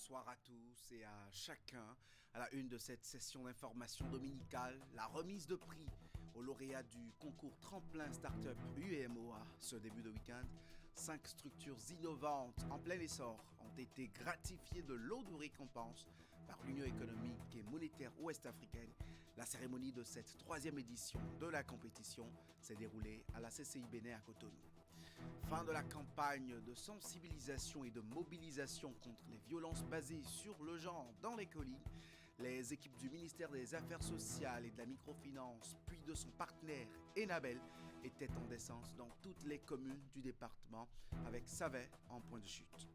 bonsoir à tous et à chacun. À la une de cette session d'information dominicale, la remise de prix aux lauréats du concours Tremplin Startup UEMOA ce début de week-end. 5 structures innovantes en plein essor ont été gratifiées de lots de récompense par l'Union économique et monétaire ouest-africaine. La cérémonie de cette 3e édition de la compétition s'est déroulée à la CCI Bénin à Cotonou. Fin de la campagne de sensibilisation et de mobilisation contre les violences basées sur le genre dans les collines. Les équipes du ministère des Affaires sociales et de la microfinance, puis de son partenaire Enabel, étaient en descente dans toutes les communes du département, avec Savet en point de chute.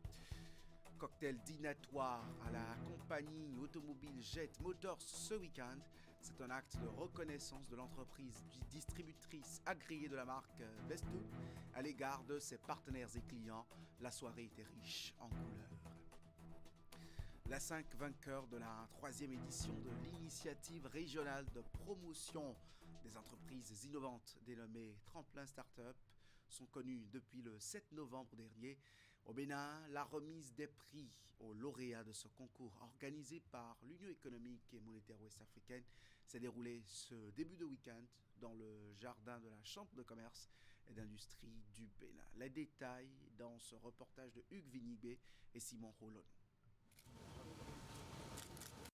Cocktail dînatoire à la compagnie automobile Jet Motors ce week-end. C'est un acte de reconnaissance de l'entreprise distributrice agréée de la marque Bestu à l'égard de ses partenaires et clients. La soirée était riche en couleurs. Les 5 vainqueurs de la 3e édition de l'initiative régionale de promotion des entreprises innovantes dénommée Tremplin Startup sont connus depuis le 7 novembre dernier. Au Bénin, la remise des prix aux lauréats de ce concours organisé par l'Union économique et monétaire ouest-africaine s'est déroulée ce début de week-end dans le jardin de la Chambre de commerce et d'industrie du Bénin. Les détails dans ce reportage de Hugues Vignibé et Simon Rolon.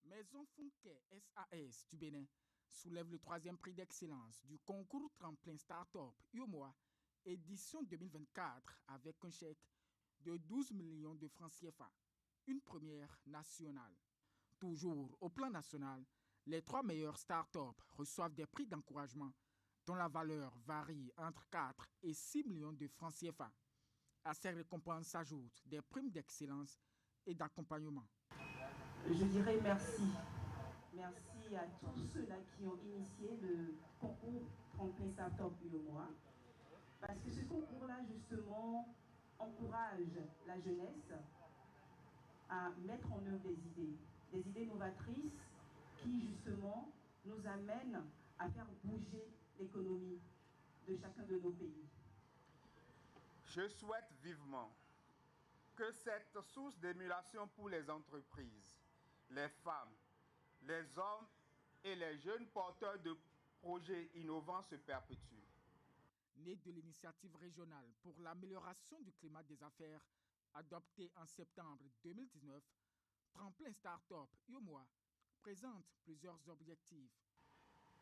Maison Funke SAS du Bénin soulève le 3e prix d'excellence du concours Tremplin Startup UEMOA édition 2024 avec un chèque de 12 millions de francs CFA, une première nationale. Toujours au plan national, les 3 meilleures startups reçoivent des prix d'encouragement dont la valeur varie entre 4 et 6 millions de francs CFA. À ces récompenses s'ajoutent des primes d'excellence et d'accompagnement. Je dirais merci. Merci à tous ceux-là qui ont initié le concours Tremplin Startup UEMOA. Parce que ce concours-là, justement, encourage la jeunesse à mettre en œuvre des idées novatrices qui, justement, nous amènent à faire bouger l'économie de chacun de nos pays. Je souhaite vivement que cette source d'émulation pour les entreprises, les femmes, les hommes et les jeunes porteurs de projets innovants se perpétue. Né de l'initiative régionale pour l'amélioration du climat des affaires adoptée en septembre 2019, Tremplin Startup UEMOA présente plusieurs objectifs.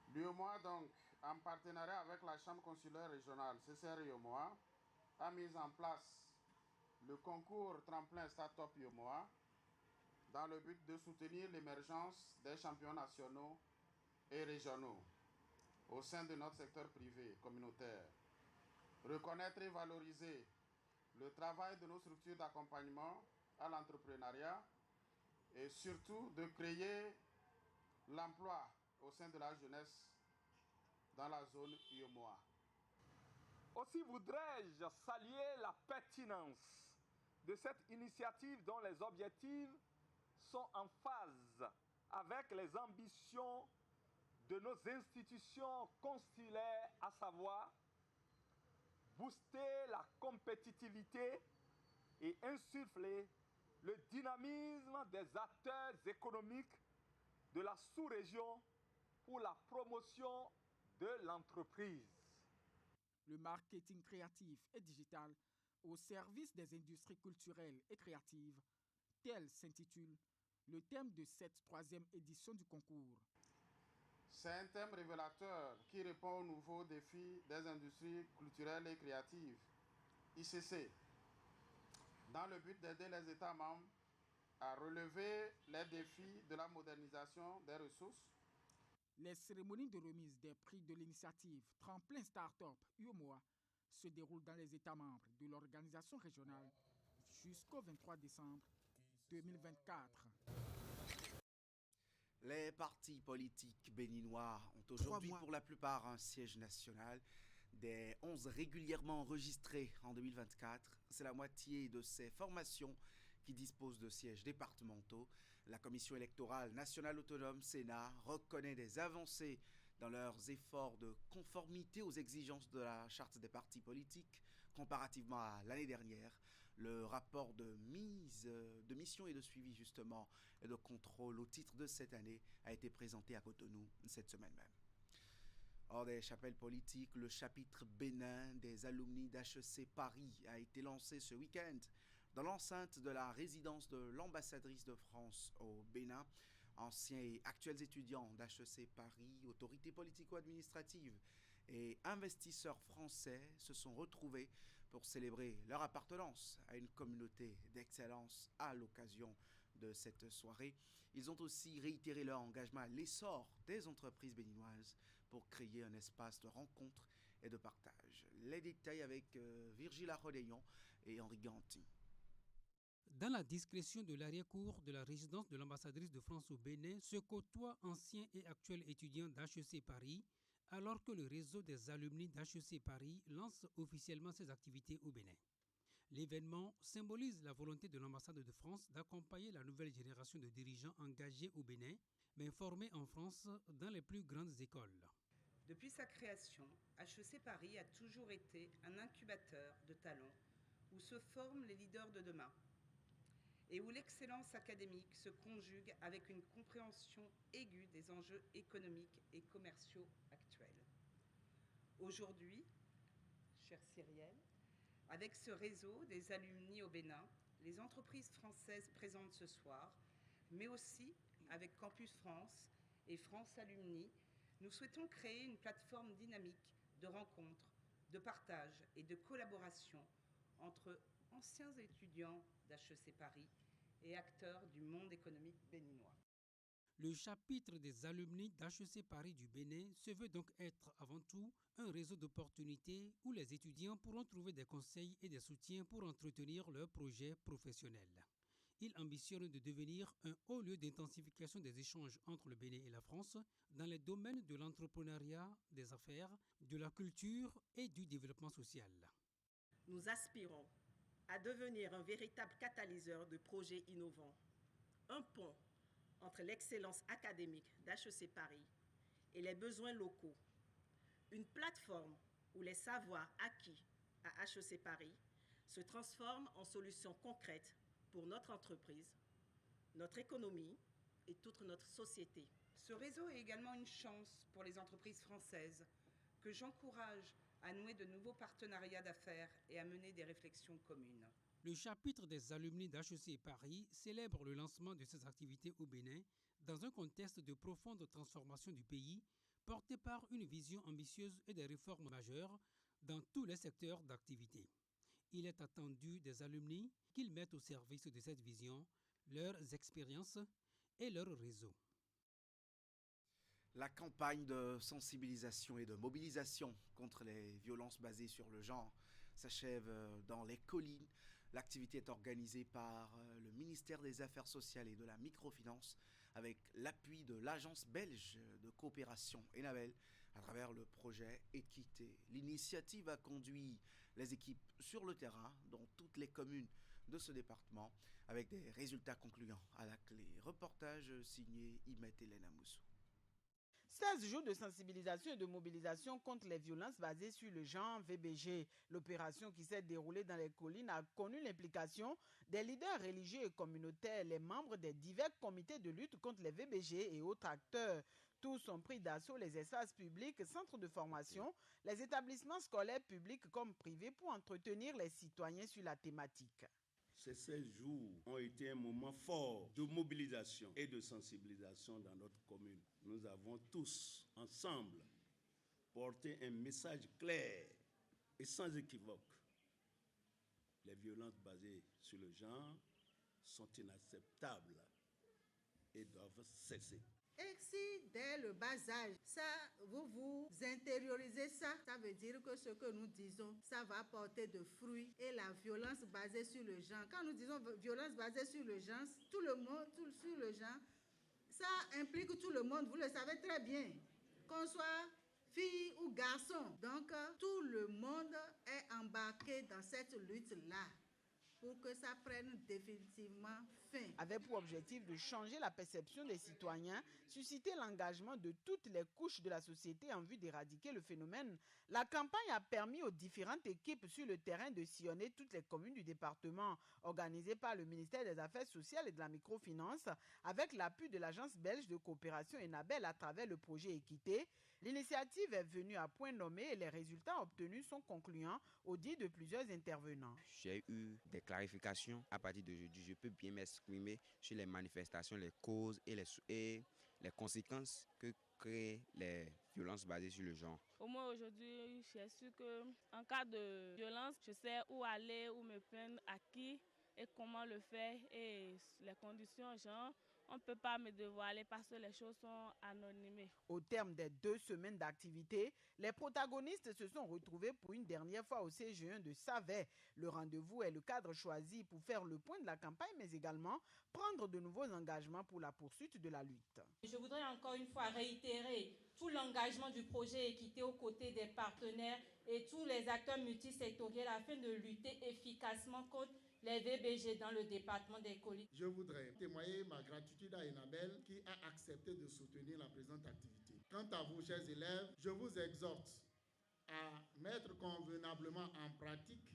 L'UEMOA, donc, en partenariat avec la Chambre consulaire régionale CCR UEMOA, a mis en place le concours Tremplin Startup UEMOA dans le but de soutenir l'émergence des champions nationaux et régionaux au sein de notre secteur privé communautaire. Reconnaître et valoriser le travail de nos structures d'accompagnement à l'entrepreneuriat et surtout de créer l'emploi au sein de la jeunesse dans la zone UEMOA. Aussi voudrais-je saluer la pertinence de cette initiative dont les objectifs sont en phase avec les ambitions de nos institutions consulaires, à savoir booster la compétitivité et insuffler le dynamisme des acteurs économiques de la sous-région pour la promotion de l'entreprise. Le marketing créatif et digital au service des industries culturelles et créatives, tel s'intitule le thème de cette 3e édition du concours. C'est un thème révélateur qui répond aux nouveaux défis des industries culturelles et créatives, ICC, dans le but d'aider les États membres à relever les défis de la modernisation des ressources. Les cérémonies de remise des prix de l'initiative Tremplin Startup UEMOA se déroulent dans les États membres de l'organisation régionale jusqu'au 23 décembre 2024. Les partis politiques béninois ont aujourd'hui pour la plupart un siège national. Des 11 régulièrement enregistrés en 2024, c'est la moitié de ces formations qui disposent de sièges départementaux. La Commission électorale nationale autonome Sénat reconnaît des avancées dans leurs efforts de conformité aux exigences de la charte des partis politiques comparativement à l'année dernière. Le rapport de mission et de suivi justement et de contrôle au titre de cette année a été présenté à Cotonou cette semaine même. Hors des chapelles politiques, le chapitre bénin des alumni d'HEC Paris a été lancé ce week-end dans l'enceinte de la résidence de l'ambassadrice de France au Bénin. Anciens et actuels étudiants d'HEC Paris, autorités politico-administratives et investisseurs français se sont retrouvés pour célébrer leur appartenance à une communauté d'excellence à l'occasion de cette soirée. Ils ont aussi réitéré leur engagement à l'essor des entreprises béninoises pour créer un espace de rencontre et de partage. Les détails avec Virgile Arrodéon et Henri Ganti. Dans la discrétion de l'arrière-cour de la résidence de l'ambassadrice de France au Bénin, se côtoient anciens et actuels étudiants d'HEC Paris, alors que le réseau des alumni d'HEC Paris lance officiellement ses activités au Bénin. L'événement symbolise la volonté de l'ambassade de France d'accompagner la nouvelle génération de dirigeants engagés au Bénin, mais formés en France dans les plus grandes écoles. Depuis sa création, HEC Paris a toujours été un incubateur de talents où se forment les leaders de demain et où l'excellence académique se conjugue avec une compréhension aiguë des enjeux économiques et commerciaux actuels. Aujourd'hui, cher Cyrielle, avec ce réseau des alumni au Bénin, les entreprises françaises présentes ce soir, mais aussi avec Campus France et France Alumni, nous souhaitons créer une plateforme dynamique de rencontres, de partage et de collaboration entre anciens étudiants d'HEC Paris et acteurs du monde économique béninois. Le chapitre des alumni d'HEC Paris du Bénin se veut donc être avant tout un réseau d'opportunités où les étudiants pourront trouver des conseils et des soutiens pour entretenir leurs projets professionnels. Il ambitionne de devenir un haut lieu d'intensification des échanges entre le Bénin et la France dans les domaines de l'entrepreneuriat, des affaires, de la culture et du développement social. Nous aspirons à devenir un véritable catalyseur de projets innovants, un pont entre l'excellence académique d'HEC Paris et les besoins locaux, une plateforme où les savoirs acquis à HEC Paris se transforment en solutions concrètes pour notre entreprise, notre économie et toute notre société. Ce réseau est également une chance pour les entreprises françaises que j'encourage à nouer de nouveaux partenariats d'affaires et à mener des réflexions communes. Le chapitre des alumni d'HEC Paris célèbre le lancement de ses activités au Bénin dans un contexte de profonde transformation du pays, porté par une vision ambitieuse et des réformes majeures dans tous les secteurs d'activité. Il est attendu des alumni qu'ils mettent au service de cette vision leurs expériences et leur réseau. La campagne de sensibilisation et de mobilisation contre les violences basées sur le genre s'achève dans les collines. L'activité est organisée par le ministère des Affaires sociales et de la microfinance avec l'appui de l'Agence belge de coopération ENABEL à travers le projet Équité. L'initiative a conduit les équipes sur le terrain dans toutes les communes de ce département avec des résultats concluants à la clé. Reportage signé Imet Hélène Amoussou. 16 jours de sensibilisation et de mobilisation contre les violences basées sur le genre VBG. L'opération qui s'est déroulée dans les collines a connu l'implication des leaders religieux et communautaires, les membres des divers comités de lutte contre les VBG et autres acteurs. Tous ont pris d'assaut les espaces publics, centres de formation, les établissements scolaires publics comme privés pour entretenir les citoyens sur la thématique. Ces 16 jours ont été un moment fort de mobilisation et de sensibilisation dans notre commune. Nous avons tous, ensemble, porté un message clair et sans équivoque. Les violences basées sur le genre sont inacceptables et doivent cesser. Et si dès le bas âge, vous intériorisez ça, ça veut dire que ce que nous disons, ça va porter de fruits. Et la violence basée sur le genre, quand nous disons violence basée sur le genre, tout le monde, sur le genre, ça implique tout le monde, vous le savez très bien, qu'on soit fille ou garçon. Donc, tout le monde est embarqué dans cette lutte-là. pour que ça prenne définitivement fin. Avec pour objectif de changer la perception des citoyens, susciter l'engagement de toutes les couches de la société en vue d'éradiquer le phénomène, la campagne a permis aux différentes équipes sur le terrain de sillonner toutes les communes du département, organisée par le ministère des Affaires sociales et de la microfinance, avec l'appui de l'agence belge de coopération Enabel à travers le projet Équité. L'initiative est venue à point nommé et les résultats obtenus sont concluants au dit de plusieurs intervenants. J'ai eu des clarifications. À partir d'aujourd'hui, je peux bien m'exprimer sur les manifestations, les causes et les conséquences que créent les violences basées sur le genre. Au moins aujourd'hui, j'ai su qu'en cas de violence, je sais où aller, où me plaindre, à qui et comment le faire et les conditions, genre. On ne peut pas me dévoiler parce que les choses sont anonymées. Au terme des 2 semaines d'activité, les protagonistes se sont retrouvés pour une dernière fois au CG1 de Savet. Le rendez-vous est le cadre choisi pour faire le point de la campagne, mais également prendre de nouveaux engagements pour la poursuite de la lutte. Je voudrais encore une fois réitérer tout l'engagement du projet Équité aux côtés des partenaires et tous les acteurs multisectoriels afin de lutter efficacement contre les VBG dans le département des Colis. Je voudrais témoigner ma gratitude à Enabel qui a accepté de soutenir la présente activité. Quant à vous, chers élèves, je vous exhorte à mettre convenablement en pratique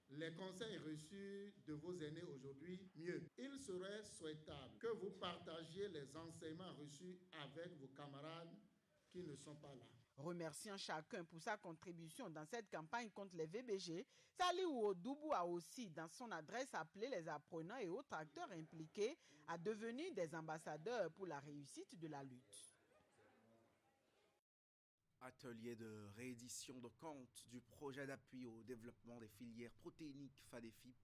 les conseils reçus de vos aînés aujourd'hui. Mieux, il serait souhaitable que vous partagiez les enseignements reçus avec vos camarades qui ne sont pas là. Remerciant chacun pour sa contribution dans cette campagne contre les VBG, Saliou Odoubou a aussi, dans son adresse, appelé les apprenants et autres acteurs impliqués à devenir des ambassadeurs pour la réussite de la lutte. Atelier de réédition de comptes du projet d'appui au développement des filières protéiniques FADEFIP.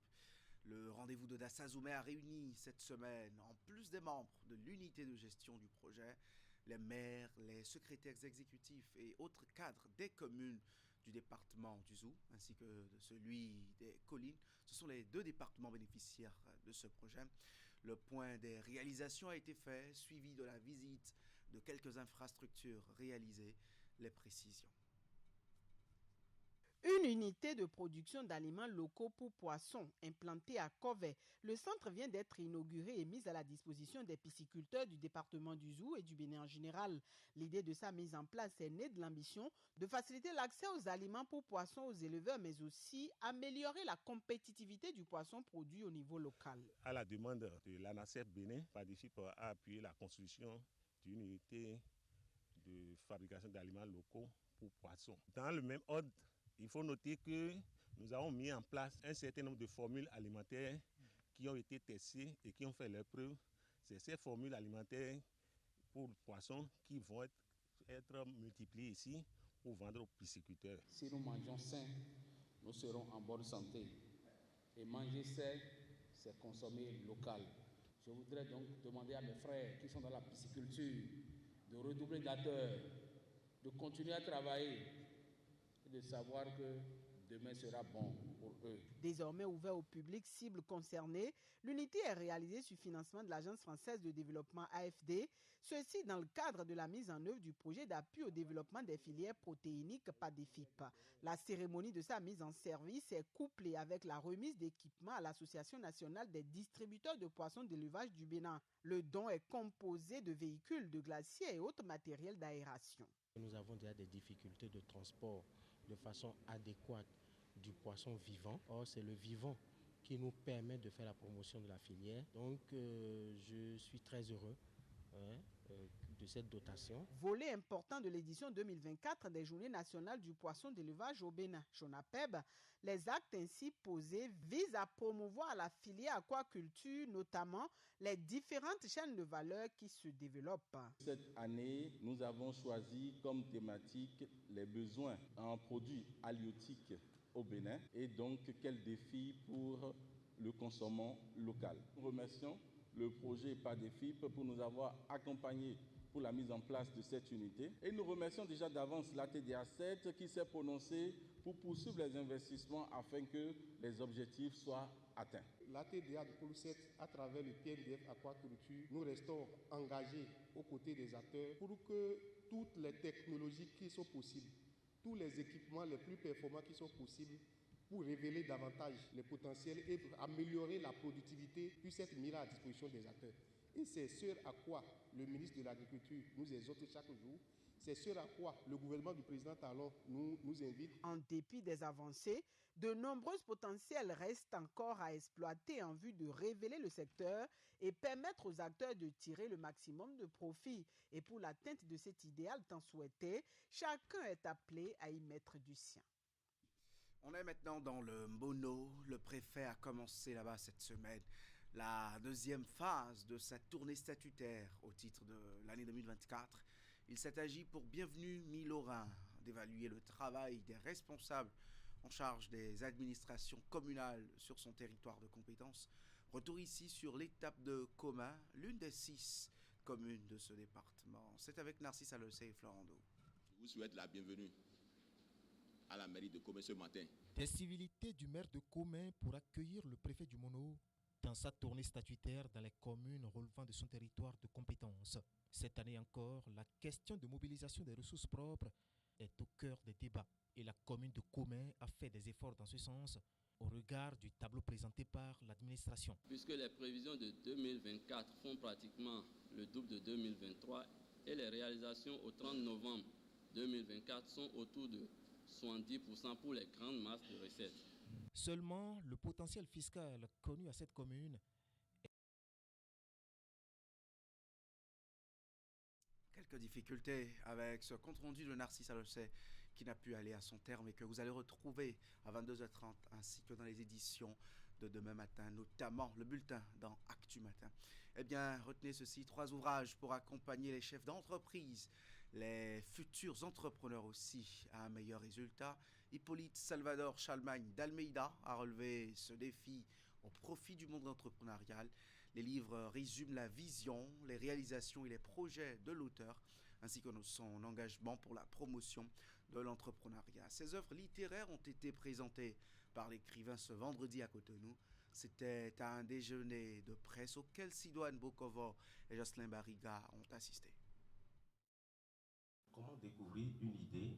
Le rendez-vous de Dassazoumé a réuni cette semaine, en plus des membres de l'unité de gestion du projet, les maires, les secrétaires exécutifs et autres cadres des communes du département du Zou, ainsi que de celui des Collines. Ce sont les 2 départements bénéficiaires de ce projet. Le point des réalisations a été fait, suivi de la visite de quelques infrastructures réalisées. Les précisions. Une unité de production d'aliments locaux pour poissons implantée à Covet. Le centre vient d'être inauguré et mis à la disposition des pisciculteurs du département du Zou et du Bénin en général. L'idée de sa mise en place est née de l'ambition de faciliter l'accès aux aliments pour poissons aux éleveurs, mais aussi améliorer la compétitivité du poisson produit au niveau local. À la demande de l'ANACEP Bénin, FADEFIP a appuyé la construction d'une unité de fabrication d'aliments locaux pour poissons. Dans le même ordre, il faut noter que nous avons mis en place un certain nombre de formules alimentaires qui ont été testées et qui ont fait leurs preuves. C'est ces formules alimentaires pour poissons qui vont être multipliées ici pour vendre aux pisciculteurs. Si nous mangeons sain, nous serons en bonne santé. Et manger sain, c'est consommer local. Je voudrais donc demander à mes frères qui sont dans la pisciculture de redoubler d'ardeur, de continuer à travailler et de savoir que demain sera bon pour eux. Désormais ouvert au public cible concerné, l'unité est réalisée sur financement de l'Agence française de développement AFD, ceci dans le cadre de la mise en œuvre du projet d'appui au développement des filières protéiniques FADEFIP. La cérémonie de sa mise en service est couplée avec la remise d'équipements à l'Association nationale des distributeurs de poissons d'élevage du Bénin. Le don est composé de véhicules, de glaciers et autres matériels d'aération. Nous avons déjà des difficultés de transport de façon adéquate du poisson vivant. Or, c'est le vivant qui nous permet de faire la promotion de la filière. Donc, je suis très heureux de cette dotation. Volet important de l'édition 2024 des Journées nationales du poisson d'élevage au Bénin, JONAPEB, les actes ainsi posés visent à promouvoir la filière aquaculture, notamment les différentes chaînes de valeur qui se développent. Cette année, nous avons choisi comme thématique les besoins en produits halieutiques au Bénin et donc quel défi pour le consommant local. Nous remercions le projet FADEFIP pour nous avoir accompagnés pour la mise en place de cette unité. Et nous remercions déjà d'avance l'ATDA7 qui s'est prononcé pour poursuivre les investissements afin que les objectifs soient atteints. L'ATDA de Pôle 7, à travers le PNDF Aquaculture, nous restons engagés aux côtés des acteurs pour que toutes les technologies qui sont possibles, tous les équipements les plus performants qui sont possibles pour révéler davantage les potentiels et pour améliorer la productivité puisse être mise à disposition des acteurs. Et c'est ce à quoi le ministre de l'Agriculture nous exhorte chaque jour. C'est ce à quoi le gouvernement du président Talon nous invite. En dépit des avancées, de nombreux potentiels restent encore à exploiter en vue de révéler le secteur et permettre aux acteurs de tirer le maximum de profit. Et pour l'atteinte de cet idéal tant souhaité, chacun est appelé à y mettre du sien. On est maintenant dans le Mono. Le préfet a commencé là-bas cette semaine la deuxième phase de sa tournée statutaire au titre de l'année 2024. Il s'est agi pour Bienvenue Mi-Lorrain d'évaluer le travail des responsables en charge des administrations communales sur son territoire de compétences. Retour ici sur l'étape de Commun, l'une des 6 communes de ce département. C'est avec Narcisse Alocé et Florent Do. Je vous souhaite la bienvenue à la mairie de Commun ce matin. Des civilités du maire de Commun pour accueillir le préfet du Mono dans sa tournée statutaire dans les communes relevant de son territoire de compétences. Cette année encore, la question de mobilisation des ressources propres est au cœur des débats et la commune de Commun a fait des efforts dans ce sens au regard du tableau présenté par l'administration. Puisque les prévisions de 2024 font pratiquement le double de 2023 et les réalisations au 30 novembre 2024 sont autour de 70% pour les grandes masses de recettes. Seulement, le potentiel fiscal connu à cette commune Quelques difficultés avec ce compte-rendu de Narcisse Alocé qui n'a pu aller à son terme et que vous allez retrouver à 22h30 ainsi que dans les éditions de demain matin, notamment le bulletin dans Actu Matin. Eh bien, retenez ceci, 3 ouvrages pour accompagner les chefs d'entreprise, les futurs entrepreneurs aussi à un meilleur résultat. Hippolyte Salvador Chalmagne d'Almeida a relevé ce défi au profit du monde entrepreneurial. Les livres résument la vision, les réalisations et les projets de l'auteur, ainsi que son engagement pour la promotion de l'entrepreneuriat. Ces œuvres littéraires ont été présentées par l'écrivain ce vendredi à Cotonou. C'était à un déjeuner de presse auquel Sidoine Bokovo et Jocelyn Barriga ont assisté. Comment découvrir une idée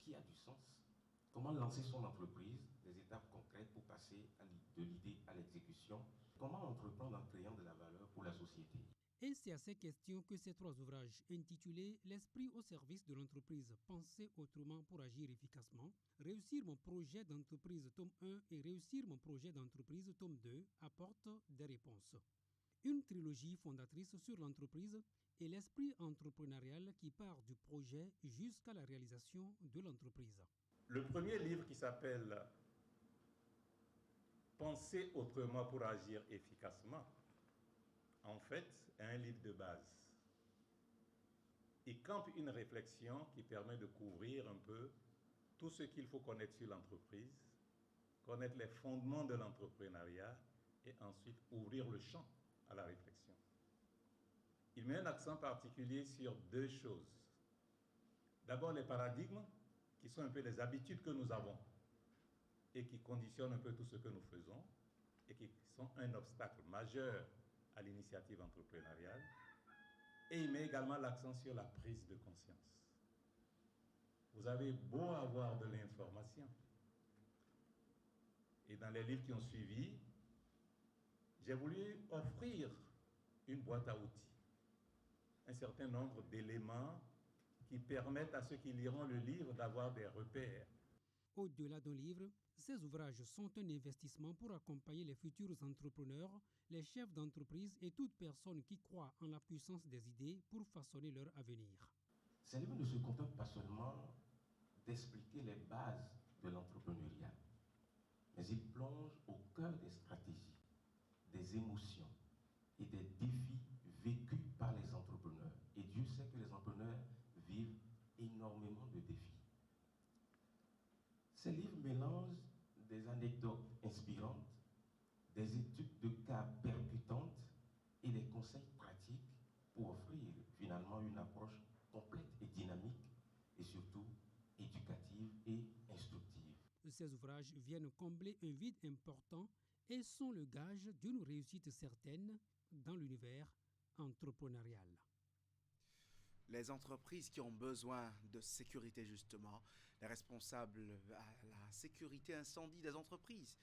qui a du sens? Comment lancer son entreprise? Des étapes concrètes pour passer de l'idée à l'exécution? Comment entreprendre en créant de la valeur pour la société? Et c'est à ces questions que ces 3 ouvrages intitulés « L'esprit au service de l'entreprise, penser autrement pour agir efficacement »,« Réussir mon projet d'entreprise tome 1 » et « Réussir mon projet d'entreprise tome 2 » apportent des réponses. Une trilogie fondatrice sur l'entreprise et l'esprit entrepreneurial qui part du projet jusqu'à la réalisation de l'entreprise. Le premier livre qui s'appelle « Penser autrement pour agir efficacement », en fait, est un livre de base. Il campe une réflexion qui permet de couvrir un peu tout ce qu'il faut connaître sur l'entreprise, connaître les fondements de l'entrepreneuriat et ensuite ouvrir le champ à la réflexion. Il met un accent particulier sur 2 choses. D'abord, les paradigmes, qui sont un peu les habitudes que nous avons et qui conditionnent un peu tout ce que nous faisons et qui sont un obstacle majeur à l'initiative entrepreneuriale. Et il met également l'accent sur la prise de conscience. Vous avez beau avoir de l'information. Et dans les livres qui ont suivi, j'ai voulu offrir une boîte à outils, un certain nombre d'éléments qui permettent à ceux qui liront le livre d'avoir des repères. Au-delà d'un livre, ces ouvrages sont un investissement pour accompagner les futurs entrepreneurs, les chefs d'entreprise et toute personne qui croit en la puissance des idées pour façonner leur avenir. Ces livres ne se contentent pas seulement d'expliquer les bases de l'entrepreneuriat, mais ils plongent au cœur des stratégies, des émotions et des défis vécus par les entrepreneurs. Et Dieu sait que les entrepreneurs vivent énormément de défis. Ces livres mélangent des anecdotes inspirantes, des études de cas percutantes et des conseils pratiques pour offrir finalement une approche complète et dynamique et surtout éducative et instructive. Ces ouvrages viennent combler un vide important et sont le gage d'une réussite certaine dans l'univers entrepreneurial. Les entreprises qui ont besoin de sécurité justement, les responsables à la sécurité incendie des entreprises,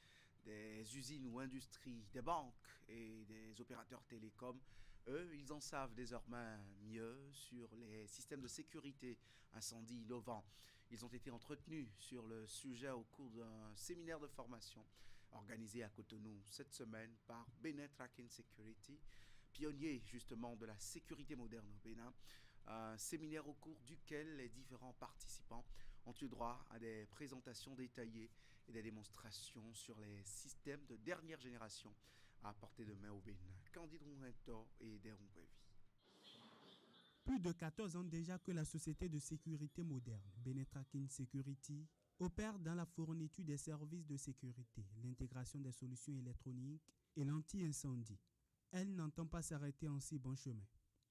des usines ou industries, des banques et des opérateurs télécoms, eux, ils en savent désormais mieux sur les systèmes de sécurité incendie innovants. Ils ont été entretenus sur le sujet au cours d'un séminaire de formation organisé à Cotonou cette semaine par Benin Tracking Security, pionnier justement de la sécurité moderne au Bénin. Un séminaire au cours duquel les différents participants ont eu droit à des présentations détaillées et des démonstrations sur les systèmes de dernière génération à portée de main au Bénin. Candide Rouhento et Deroumpévi. Plus de 14 ans déjà que la société de sécurité moderne, Benin Tracking Security, opère dans la fourniture des services de sécurité, l'intégration des solutions électroniques et l'anti-incendie. Elle n'entend pas s'arrêter en si bon chemin.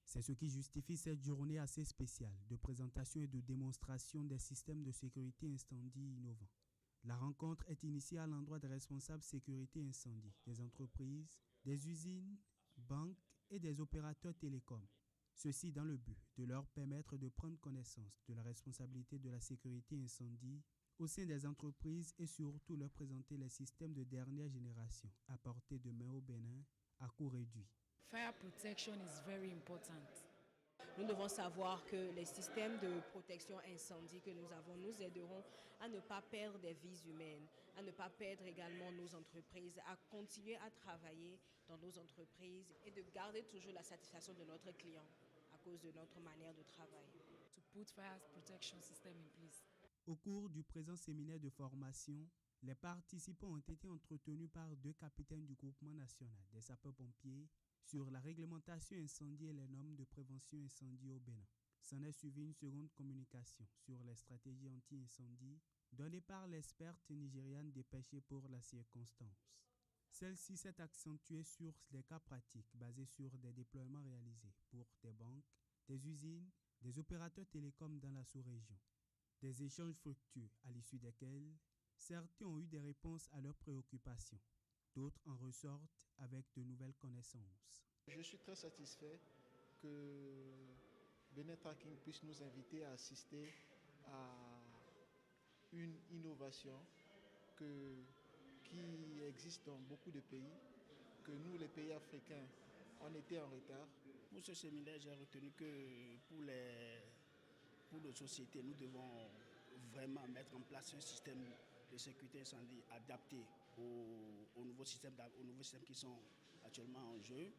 C'est ce qui justifie cette journée assez spéciale de présentation et de démonstration des systèmes de sécurité incendie innovants. La rencontre est initiée à l'endroit des responsables sécurité incendie, des entreprises, des usines, banques et des opérateurs télécoms. Ceci dans le but de leur permettre de prendre connaissance de la responsabilité de la sécurité incendie au sein des entreprises et surtout leur présenter les systèmes de dernière génération à portée de main au Bénin à coût réduit. Fire protection is very important. Nous devons savoir que les systèmes de protection incendie que nous avons nous aideront à ne pas perdre des vies humaines, à ne pas perdre également nos entreprises, à continuer à travailler dans nos entreprises et de garder toujours la satisfaction de notre client à cause de notre manière de travailler. To put fire protection system in place. Au cours du présent séminaire de formation, les participants ont été entretenus par 2 capitaines du groupement national des sapeurs-pompiers sur la réglementation incendie et les normes de prévention incendie au Bénin. S'en est suivi une seconde communication sur les stratégies anti-incendie donnée par l'experte nigériane dépêchée pour la circonstance. Celle-ci s'est accentuée sur les cas pratiques basés sur des déploiements réalisés pour des banques, des usines, des opérateurs télécoms dans la sous-région. Des échanges fructueux à l'issue desquels certains ont eu des réponses à leurs préoccupations. D'autres en ressortent avec de nouvelles connaissances. Je suis très satisfait que Benin Tracking puisse nous inviter à assister à une innovation qui existe dans beaucoup de pays, que nous, les pays africains, on était en retard. Pour ce séminaire, j'ai retenu que pour nos sociétés, nous devons vraiment mettre en place un système de sécurité incendie adapté aux nouveaux systèmes qui sont actuellement en jeu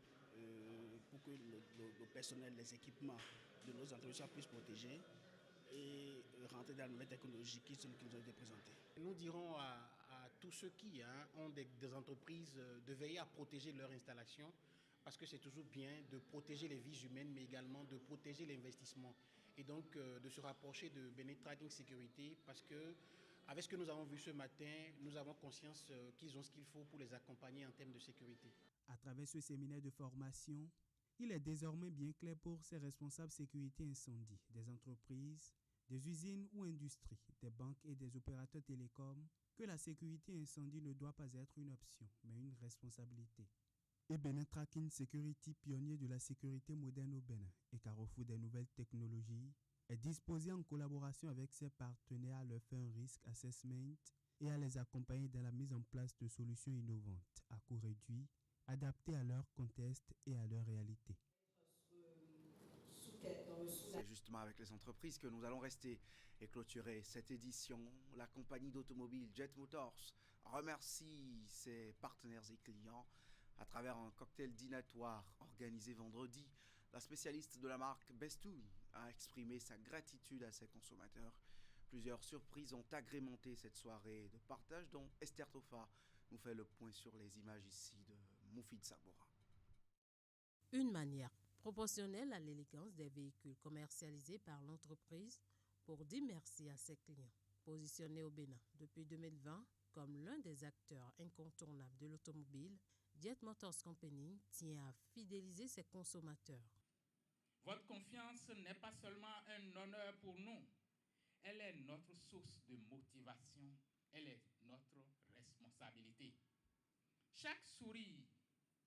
pour que le personnel, les équipements de nos entreprises puissent protéger et rentrer dans les nouvelles technologies qui nous ont été présentées. Nous dirons à tous ceux qui ont des entreprises de veiller à protéger leur installation parce que c'est toujours bien de protéger les vies humaines mais également de protéger l'investissement et donc de se rapprocher de Benin Tracking Security parce que avec ce que nous avons vu ce matin, nous avons conscience qu'ils ont ce qu'il faut pour les accompagner en termes de sécurité. À travers ce séminaire de formation, il est désormais bien clair pour ces responsables sécurité incendie, des entreprises, des usines ou industries, des banques et des opérateurs télécoms, que la sécurité incendie ne doit pas être une option, mais une responsabilité. Et Benin Tracking Security, pionnier de la sécurité moderne au Bénin et carrefour des nouvelles technologies, est disposé en collaboration avec ses partenaires à leur faire un risk assessment et à les accompagner dans la mise en place de solutions innovantes à coût réduit, adaptées à leur contexte et à leur réalité. C'est justement avec les entreprises que nous allons rester et clôturer cette édition. La compagnie d'automobile Jet Motors remercie ses partenaires et clients à travers un cocktail dînatoire organisé vendredi. La spécialiste de la marque Bestoun a exprimé sa gratitude à ses consommateurs. Plusieurs surprises ont agrémenté cette soirée de partage dont Esther Tofa nous fait le point sur les images ici de Moufid Sabora. Une manière proportionnelle à l'élégance des véhicules commercialisés par l'entreprise pour dire merci à ses clients. Positionné au Bénin depuis 2020 comme l'un des acteurs incontournables de l'automobile, Jet Motors Company tient à fidéliser ses consommateurs. Votre confiance n'est pas seulement un honneur pour nous, elle est notre source de motivation, elle est notre responsabilité. Chaque sourire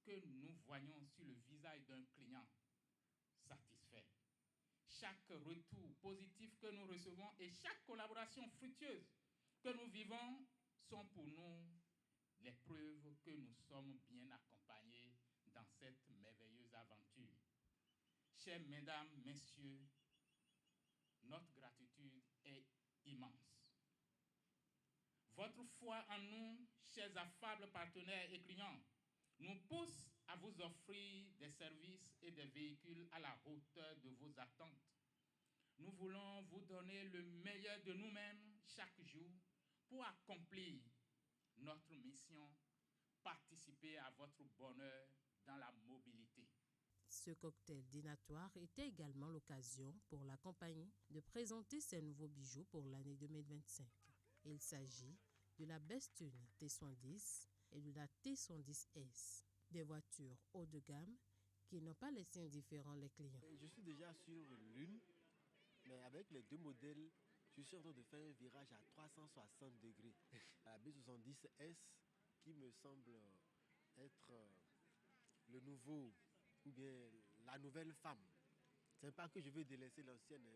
que nous voyons sur le visage d'un client satisfait, chaque retour positif que nous recevons et chaque collaboration fructueuse que nous vivons sont pour nous les preuves que nous sommes bien accompagnés dans cette merveilleuse aventure. Chères mesdames, messieurs, notre gratitude est immense. Votre foi en nous, chers affables partenaires et clients, nous pousse à vous offrir des services et des véhicules à la hauteur de vos attentes. Nous voulons vous donner le meilleur de nous-mêmes chaque jour pour accomplir notre mission, participer à votre bonheur dans la mobilité. Ce cocktail dînatoire était également l'occasion pour la compagnie de présenter ses nouveaux bijoux pour l'année 2025. Il s'agit de la Bestune T110 et de la T110S, des voitures haut de gamme qui n'ont pas laissé indifférents les clients. Je suis déjà sur l'une, mais avec les deux modèles, je suis en train de faire un virage à 360 degrés. La B70S qui me semble être le nouveau ou bien la nouvelle femme. C'est pas que je veux délaisser l'ancienne,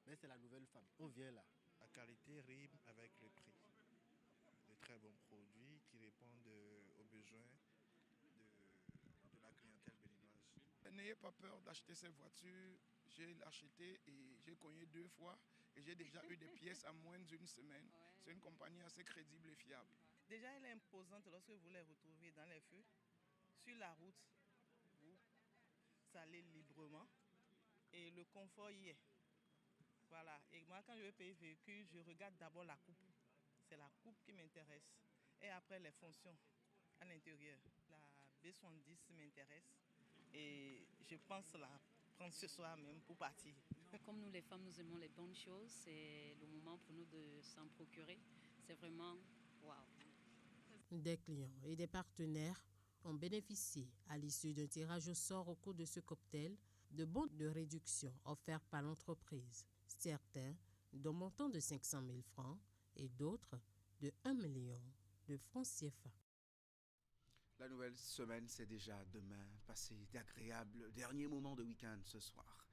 mais c'est la nouvelle femme. On vient là. La qualité rime avec le prix. De très bons produits qui répondent aux besoins de la clientèle béninoise. N'ayez pas peur d'acheter ces voitures. J'ai acheté et j'ai cogné 2 fois et j'ai déjà eu des pièces en moins d'une semaine. Ouais. C'est une compagnie assez crédible et fiable. Déjà, elle est imposante lorsque vous les retrouvez dans les feux. Sur la route, vous allez librement et le confort y est. Voilà. Et moi, quand je vais payer véhicule, je regarde d'abord la coupe. C'est la coupe qui m'intéresse. Et après, les fonctions à l'intérieur. La B110 m'intéresse et je pense la prendre ce soir même pour partir. Comme nous les femmes, nous aimons les bonnes choses, c'est le moment pour nous de s'en procurer. C'est vraiment waouh. Des clients et des partenaires ont bénéficié à l'issue d'un tirage au sort au cours de ce cocktail de bons de réduction offerts par l'entreprise. Certains d'un montant de 500 000 francs et d'autres de 1 million de francs CFA. La nouvelle semaine, c'est déjà demain. Passez d'agréables derniers moments de week-end ce soir.